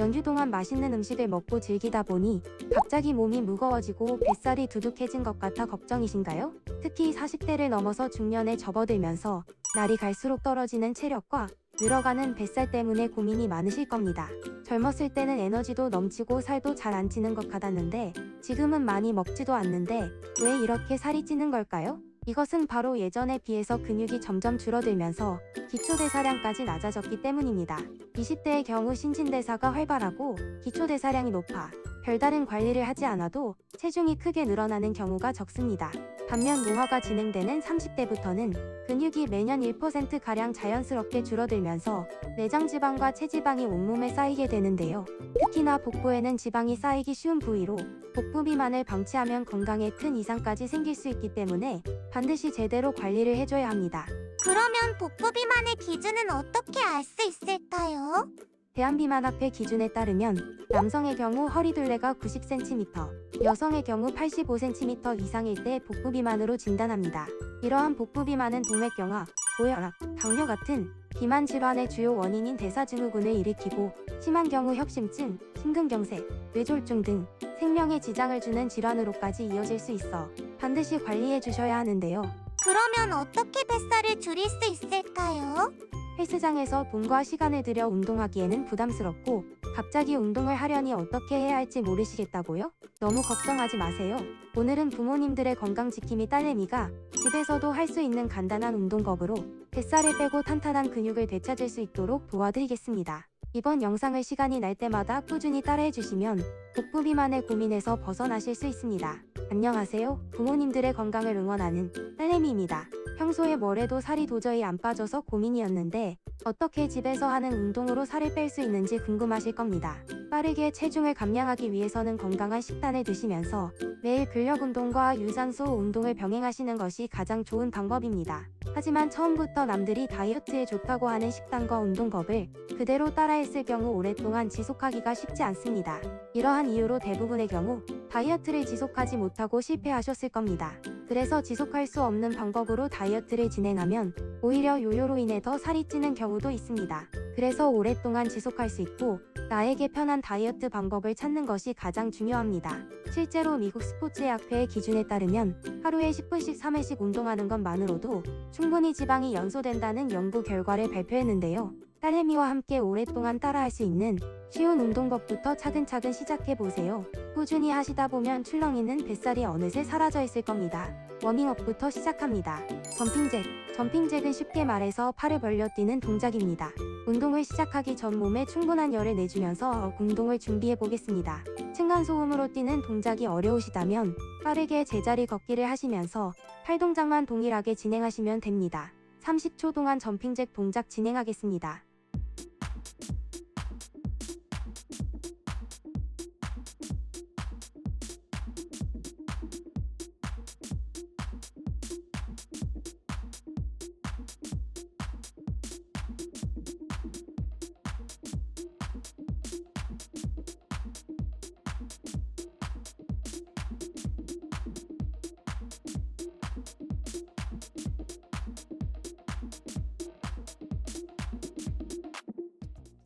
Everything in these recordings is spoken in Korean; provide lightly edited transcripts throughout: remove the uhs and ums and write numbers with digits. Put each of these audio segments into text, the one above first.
연휴 동안 맛있는 음식을 먹고 즐기다 보니 갑자기 몸이 무거워지고 뱃살이 두둑해진 것 같아 걱정이신가요? 특히 40대를 넘어서 중년에 접어들면서 날이 갈수록 떨어지는 체력과 늘어가는 뱃살 때문에 고민이 많으실 겁니다. 젊었을 때는 에너지도 넘치고 살도 잘 안 찌는 것 같았는데 지금은 많이 먹지도 않는데 왜 이렇게 살이 찌는 걸까요? 이것은 바로 예전에 비해서 근육이 점점 줄어들면서 기초대사량까지 낮아졌기 때문입니다. 20대의 경우 신진대사가 활발하고 기초대사량이 높아 별다른 관리를 하지 않아도 체중이 크게 늘어나는 경우가 적습니다. 반면 노화가 진행되는 30대부터는 근육이 매년 1%가량 자연스럽게 줄어들면서 내장지방과 체지방이 온몸에 쌓이게 되는데요. 특히나 복부에는 지방이 쌓이기 쉬운 부위로 복부 비만을 방치하면 건강에 큰 이상까지 생길 수 있기 때문에 반드시 제대로 관리를 해줘야 합니다. 그러면 복부 비만의 기준은 어떻게 알 수 있을까요? 대한비만학회 기준에 따르면 남성의 경우 허리둘레가 90cm, 여성의 경우 85cm 이상일 때 복부 비만으로 진단합니다. 이러한 복부 비만은 동맥경화, 고혈압, 당뇨 같은 비만 질환의 주요 원인인 대사증후군을 일으키고 심한 경우 혁심증, 심근경색, 뇌졸중 등 생명에 지장을 주는 질환으로까지 이어질 수 있어 반드시 관리해 주셔야 하는데요. 그러면 어떻게 뱃살을 줄일 수 있을까요? 헬스장에서 돈과 시간을 들여 운동하기에는 부담스럽고 갑자기 운동을 하려니 어떻게 해야 할지 모르시겠다고요? 너무 걱정하지 마세요. 오늘은 부모님들의 건강지킴이 딸내미가 집에서도 할 수 있는 간단한 운동법으로 뱃살을 빼고 탄탄한 근육을 되찾을 수 있도록 도와드리겠습니다. 이번 영상을 시간이 날 때마다 꾸준히 따라해 주시면 복부 비만의 고민에서 벗어나실 수 있습니다. 안녕하세요. 부모님들의 건강을 응원하는 딸내미입니다. 평소에 뭘 해도 살이 도저히 안 빠져서 고민이었는데 어떻게 집에서 하는 운동으로 살을 뺄 수 있는지 궁금하실 겁니다. 빠르게 체중을 감량하기 위해서는 건강한 식단을 드시면서 매일 근력 운동과 유산소 운동을 병행하시는 것이 가장 좋은 방법입니다. 하지만 처음부터 남들이 다이어트에 좋다고 하는 식단과 운동법을 그대로 따라했을 경우 오랫동안 지속하기가 쉽지 않습니다. 이러한 이유로 대부분의 경우 다이어트를 지속하지 못하고 실패하셨을 겁니다. 그래서 지속할 수 없는 방법으로 다이어트를 진행하면 오히려 요요로 인해 더 살이 찌는 경우도 있습니다. 그래서 오랫동안 지속할 수 있고 나에게 편한 다이어트 방법을 찾는 것이 가장 중요합니다. 실제로 미국 스포츠의학회의 기준에 따르면 하루에 10분씩 3회씩 운동하는 것만으로도 충분히 지방이 연소된다는 연구 결과를 발표했는데요. 딸내미와 함께 오랫동안 따라할 수 있는 쉬운 운동법부터 차근차근 시작해보세요. 꾸준히 하시다 보면 출렁이는 뱃살이 어느새 사라져 있을 겁니다. 워밍업부터 시작합니다. 점핑잭. 점핑잭은 쉽게 말해서 팔을 벌려 뛰는 동작입니다. 운동을 시작하기 전 몸에 충분한 열을 내주면서 운동을 준비해 보겠습니다. 층간소음으로 뛰는 동작이 어려우시다면 빠르게 제자리 걷기를 하시면서 팔 동작만 동일하게 진행하시면 됩니다. 30초 동안 점핑잭 동작 진행하겠습니다.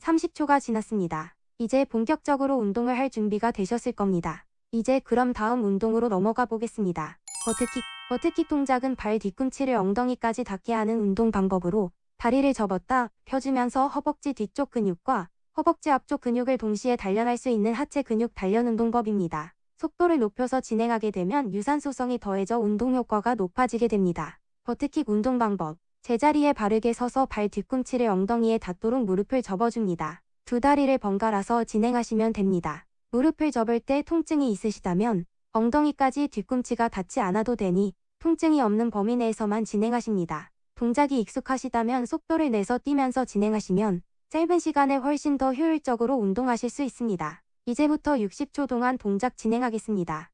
(30초가) 지났습니다. 이제 본격적으로 운동을 할 준비가 되셨을 겁니다. 이제 그럼 다음 운동으로 넘어가 보겠습니다. 버트킥. 버트킥 동작은 발 뒤꿈치를 엉덩이까지 닿게 하는 운동 방법으로 다리를 접었다 펴주면서 허벅지 뒤쪽 근육과 허벅지 앞쪽 근육을 동시에 단련할 수 있는 하체 근육 단련 운동법입니다. 속도를 높여서 진행하게 되면 유산소성이 더해져 운동 효과가 높아지게 됩니다. 버트킥 운동 방법. 제자리에 바르게 서서 발 뒤꿈치를 엉덩이에 닿도록 무릎을 접어줍니다. 두 다리를 번갈아서 진행하시면 됩니다. 무릎을 접을 때 통증이 있으시다면 엉덩이까지 뒤꿈치가 닿지 않아도 되니 통증이 없는 범위 내에서만 진행하십니다. 동작이 익숙하시다면 속도를 내서 뛰면서 진행하시면 짧은 시간에 훨씬 더 효율적으로 운동하실 수 있습니다. 이제부터 60초 동안 동작 진행하겠습니다.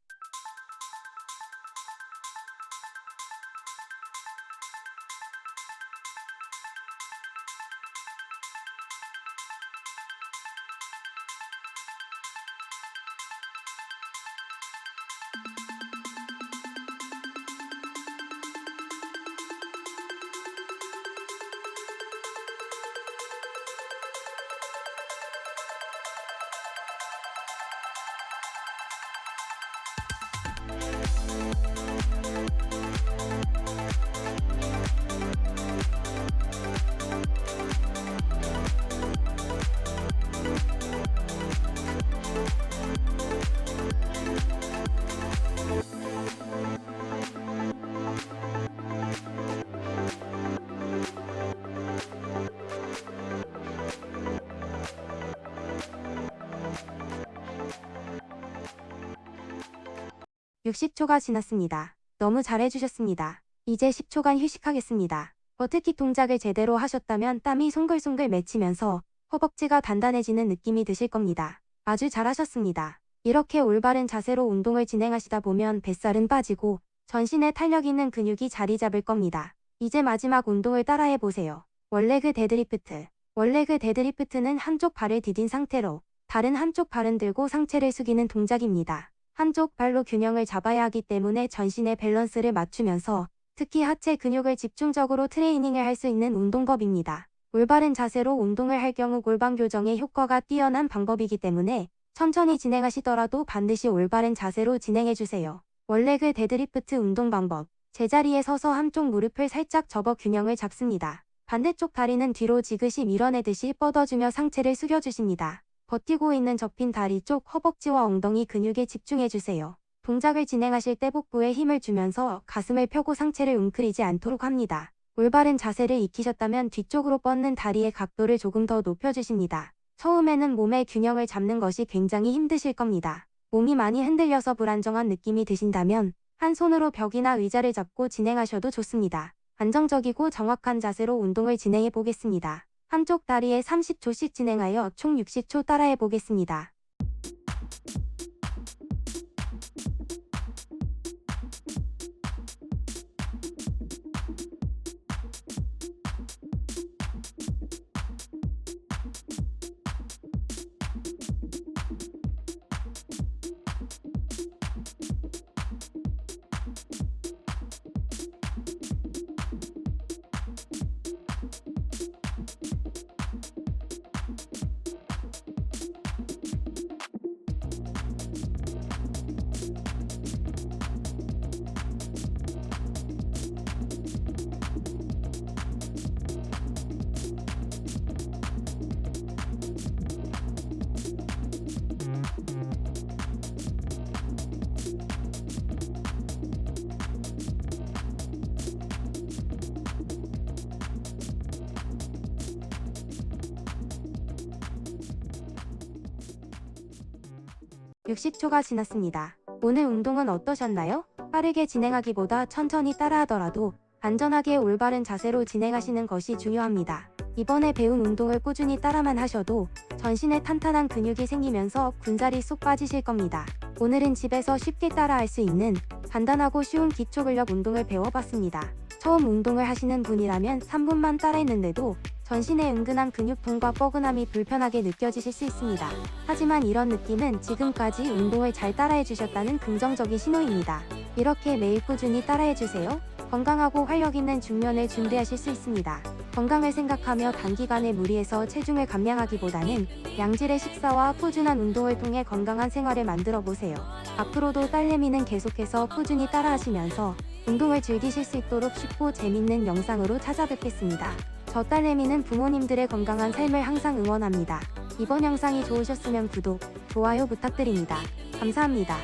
60초가 지났습니다. 너무 잘해주셨습니다. 이제 10초간 휴식하겠습니다. 버티기 동작을 제대로 하셨다면 땀이 송글송글 맺히면서 허벅지가 단단해지는 느낌이 드실 겁니다. 아주 잘하셨습니다. 이렇게 올바른 자세로 운동을 진행하시다 보면 뱃살은 빠지고 전신에 탄력 있는 근육이 자리 잡을 겁니다. 이제 마지막 운동을 따라해보세요. 원레그 데드리프트. 원레그 데드리프트는 한쪽 발을 디딘 상태로 다른 한쪽 발은 들고 상체를 숙이는 동작입니다. 한쪽 발로 균형을 잡아야 하기 때문에 전신의 밸런스를 맞추면서 특히 하체 근육을 집중적으로 트레이닝을 할 수 있는 운동법입니다. 올바른 자세로 운동을 할 경우 골반 교정에 효과가 뛰어난 방법이기 때문에 천천히 진행하시더라도 반드시 올바른 자세로 진행해주세요. 원레그 데드리프트 운동 방법. 제자리에 서서 한쪽 무릎을 살짝 접어 균형을 잡습니다. 반대쪽 다리는 뒤로 지그시 밀어내듯이 뻗어주며 상체를 숙여주십니다. 버티고 있는 접힌 다리 쪽 허벅지와 엉덩이 근육에 집중해주세요. 동작을 진행하실 때 복부에 힘을 주면서 가슴을 펴고 상체를 웅크리지 않도록 합니다. 올바른 자세를 익히셨다면 뒤쪽으로 뻗는 다리의 각도를 조금 더 높여주십니다. 처음에는 몸의 균형을 잡는 것이 굉장히 힘드실 겁니다. 몸이 많이 흔들려서 불안정한 느낌이 드신다면 한 손으로 벽이나 의자를 잡고 진행하셔도 좋습니다. 안정적이고 정확한 자세로 운동을 진행해 보겠습니다. 한쪽 다리에 30초씩 진행하여 총 60초 따라해 보겠습니다. (60초가) 지났습니다. 오늘 운동은 어떠셨나요? 빠르게 진행하기보다 천천히 따라하더라도 안전하게 올바른 자세로 진행하시는 것이 중요합니다. 이번에 배운 운동을 꾸준히 따라만 하셔도 전신에 탄탄한 근육이 생기면서 군살이 쏙 빠지실 겁니다. 오늘은 집에서 쉽게 따라할 수 있는 간단하고 쉬운 기초 근력 운동을 배워봤습니다. 처음 운동을 하시는 분이라면 3분만 따라했는데도 전신의 은근한 근육통과 뻐근함이 불편하게 느껴지실 수 있습니다. 하지만 이런 느낌은 지금까지 운동을 잘 따라해주셨다는 긍정적인 신호입니다. 이렇게 매일 꾸준히 따라해주세요. 건강하고 활력 있는 중년을 준비하실 수 있습니다. 건강을 생각하며 단기간에 무리해서 체중을 감량하기보다는 양질의 식사와 꾸준한 운동을 통해 건강한 생활을 만들어 보세요. 앞으로도 딸내미는 계속해서 꾸준히 따라하시면서 운동을 즐기실 수 있도록 쉽고 재밌는 영상으로 찾아뵙겠습니다. 저 딸내미는 부모님들의 건강한 삶을 항상 응원합니다. 이번 영상이 좋으셨으면 구독, 좋아요 부탁드립니다. 감사합니다.